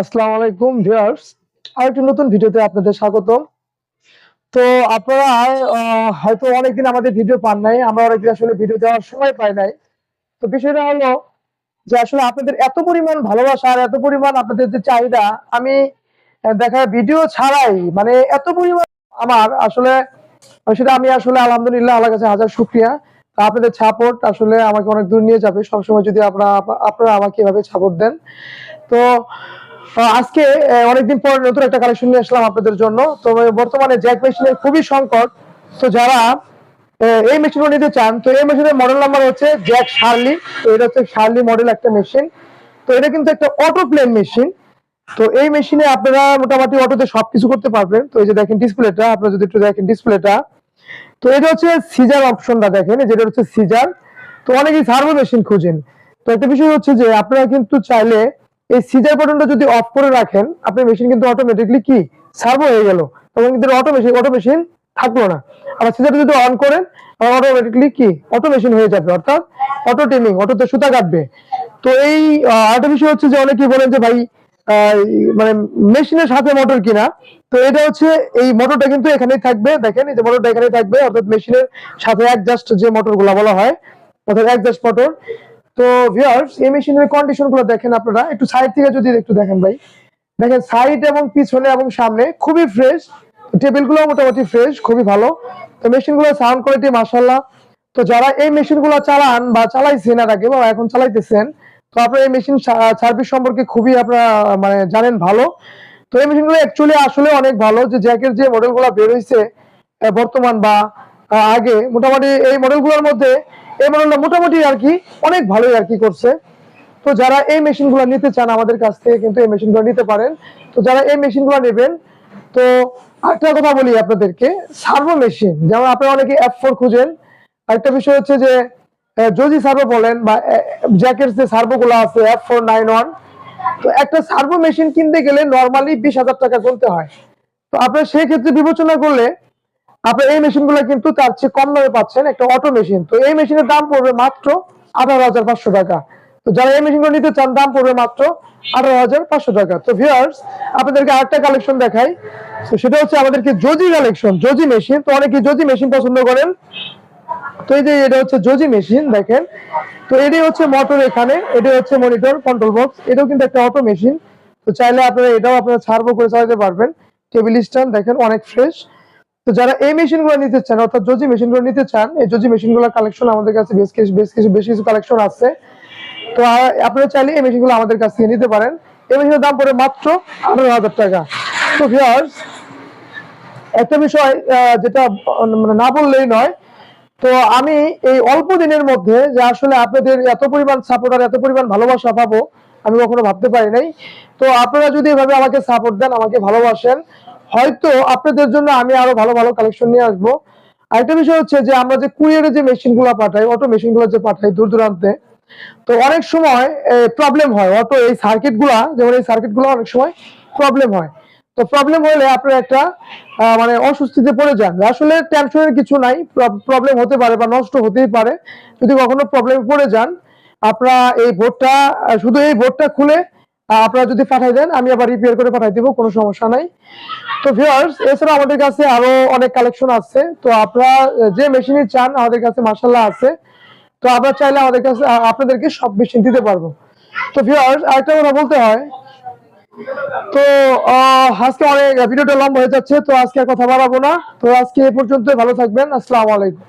আসসালামু আলাইকুম ভিউয়ার্স, আরেকটি নতুন ভিডিওতে আপনাদের স্বাগতম। তো আপনারা হয়তো অনেকদিন আমাদের ভিডিও পান নাই, আমরা অনেকদিন আসলে ভিডিও দেওয়ার সময় পাই নাই। তো বিষয়টা হলো যে আসলে আপনাদের এত পরিমাণ ভালোবাসা আর এত পরিমাণ আপনাদের যে চাহিদা, আমি দেখা ভিডিও ছাড়াই মানে এত পরিমাণ আমার আসলে সেটা আমি আসলে আলহামদুলিল্লাহ আল্লাহর কাছে হাজার শুকরিয়া। আপনাদের সাপোর্ট আসলে আমাকে অনেক দূর নিয়ে যাবে। সবসময় যদি আপনারা আমাকে এভাবে সাপোর্ট দেন। তো আজকে অনেকদিন পর নতুন একটা কালেকশন নিয়ে আসলাম আপনাদের জন্য। তো বর্তমানে জ্যাক মেশিনের খুবই সংকট। তো যারা এই মেশিনগুলো নিতে চান, তো এই মেশিনের মডেল নাম্বার হচ্ছে জ্যাক শার্লি। তো এটা হচ্ছে শার্লি মডেল একটা মেশিন। তো এটা কিন্তু একটা অটো প্লেন মেশিন। তো এই মেশিনে আপনারা মোটামুটি অটোতে সবকিছু করতে পারবেন। তো এই যে দেখেন ডিসপ্লেটা, আপনারা যদি একটু দেখেন ডিসপ্লেটা, তো এটা হচ্ছে সিজার অপশনটা দেখেন, যেটা হচ্ছে সিজার। তো অনেকেই সার্ভো মেশিন খুঁজেন। তো একটা বিষয় হচ্ছে যে আপনারা কিন্তু চাইলে এই সিজার বাটনটা যদি অফ করে রাখেন, আপনার মেশিন কিন্তু অটোমেটিকলি কি সার্ভো হয়ে গেল, তখন কিন্তু অটো মেশিন থাকলো না। আবার সিজারটা যদি অন করেন, অটোমেটিকলি কি অটো মেশিন হয়ে যাবে, অর্থাৎ অটো টেমিং, অটোতে সুতা কাটবে। তো এই আরেকটা বিষয় হচ্ছে যে অনেকেই বলেন যে ভাই মানে মেশিনের সাথে মোটর কিনা। তো এটা হচ্ছে এই মোটরটা কিন্তু এখানেই থাকবে, দেখেন এই যে মোটরটা এখানেই থাকবে, অর্থাৎ মেশিনের সাথে অ্যাডজাস্ট যে মোটরগুলো বলা হয়, অর্থাৎ অ্যাডজাস্ট মোটর। তো ভিউয়ার্স, এই মেশিনের কন্ডিশনগুলো দেখেন, আপনারা একটু সাইড থেকে যদি একটু দেখেন ভাই, দেখেন সাইড এবং পিছনে এবং সামনে খুবই ফ্রেশ। টেবিলগুলো মোটামুটি ফ্রেশ, খুবই ভালো। তো মেশিনগুলো সাউন্ড কোয়ালিটি মাশাআল্লাহ। তো যারা এই মেশিনগুলো চালান বা চালাইছেন আর আগে বা এখন চালাইতেছেন, তো আপনারা এই মেশিন সার্ভিস সম্পর্কে খুবই আপনারা মানে জানেন ভালো। তো এই মেশিনগুলো অ্যাকচুয়ালি আসলে অনেক ভালো। যে জ্যাকের যে মডেলগুলো বের হয়েছে বর্তমান বা আগে, মোটামুটি এই মডেলগুলোর মধ্যে এই মডেলটা মোটামুটি আর কি অনেক ভালোই আর কি করছে। তো যারা এই মেশিনগুলো নিতে চান আমাদের কাছ থেকে কিন্তু এই মেশিনগুলো নিতে পারেন। তো যারা এই মেশিনগুলো নেবেন, তো আরেকটা কথা বলি আপনাদেরকে, সার্ভো মেশিন যেমন আপনারা অনেকে F4 খুঁজেন। আরেকটা বিষয় হচ্ছে যে যদি সার্ভো বলেন বা জ্যাকের যে সার্ভো গুলো আছে F491, তো একটা সার্ভো মেশিন কিনতে গেলে নর্মালি 20,000 টাকা গুনতে হয়। তো আপনার সেই ক্ষেত্রে বিবেচনা করলে আপনার এই মেশিনগুলো কিন্তু তার চেয়ে কম দামে পাচ্ছেন, একটা অটো মেশিন। তো এই মেশিনের দাম পড়বে মাত্র 18,500 টাকা। তো যারা এই মেশিনগুলো নিতে চান, দাম পড়বে মাত্র 18,500 টাকা। তো ভিউয়ার্স, আপনাদেরকে আরেকটা কালেকশন দেখাই। তো সেটা হচ্ছে আমাদেরকে জজি কালেকশন, জজি মেশিন। তো অনেকে জজি মেশিন পছন্দ করেন। তো এই যে এটা হচ্ছে জজি মেশিন, দেখেন। তো এটাই হচ্ছে মোটর, এখানে এটাই হচ্ছে মনিটর কন্ট্রোল বক্স। এটাও কিন্তু একটা অটো মেশিন। তো চাইলে আপনারা এটাও আপনারা সার্ভো করে চালাতে পারবেন। টেবিল স্ট্যান্ড দেখেন অনেক ফ্রেশ। তো যারা এই মেশিনগুলো নিতে চান, অর্থাৎ জজি মেশিনগুলো নিতে চান, এই জজি মেশিনগুলোর কালেকশন আমাদের কাছে বেশ কিছু কালেকশন আছে। তো আপনারা চাইলে এই মেশিনগুলো আমাদের কাছ থেকে নিতে পারেন। এই মেশিনের দাম পড়ে মাত্র 18,000 টাকা। তো ভিউয়ার্স, একটা বিষয় যেটা মানে না বললেই নয়। তো আমি এই অল্প দিনের মধ্যে যে আসলে আপনাদের এত পরিমাণ সাপোর্ট আর এত পরিমাণ ভালোবাসা পাবো, আমি কখনো ভাবতে পারি নাই। তো আপনারা যদি এভাবে আমাকে সাপোর্ট দেন, আমাকে ভালোবাসেন, হয়তো আপনাদের জন্য আমি আরো ভালো ভালো কালেকশন নিয়ে আসবো। আরেকটা বিষয় হচ্ছে যে আমরা যে কুরিয়ারে যে মেশিনগুলো পাঠাই, অটো মেশিনগুলো যে পাঠাই দূর দূরান্তে, তো অনেক সময় প্রবলেম হয়। অটো এই সার্কিটগুলা, যেমন এই সার্কিটগুলো অনেক সময় প্রবলেম হয়। তো প্রবলেম হলে আপনারা একটা মানে অস্বস্তিতে পড়ে যান। আসলে টেনশনের কিছু নাই, প্রবলেম হতে পারে বা নষ্ট হতেই পারে। যদি কখনো প্রবলেমে পড়ে যান, আপনারা এই বোর্ডটা শুধু এই বোর্ডটা খুলে আপনারা যদি পাঠাই দেন, আমি আবার রিপেয়ার করে পাঠাই দিব, কোনো সমস্যা নাই। তো ভিউয়ার্স, এছাড়া আমাদের কাছে আরো অনেক কালেকশন আছে। তো আপনারা যে মেশিনই চান আমাদের কাছে মাশাআল্লাহ আছে। তো আমরা চাইলে আমাদের কাছে আপনাদেরকে সব মেশিন দিতে পারবো। তো ভিউয়ার্স, আরেকটা কথা বলতে হয়। তো আজকে অনেক ভিডিওটা লম্বা হয়ে যাচ্ছে, তো আজকে আর কথা বাড়াবো না। তো আজকে এ পর্যন্ত, ভালো থাকবেন। আসসালামু আলাইকুম।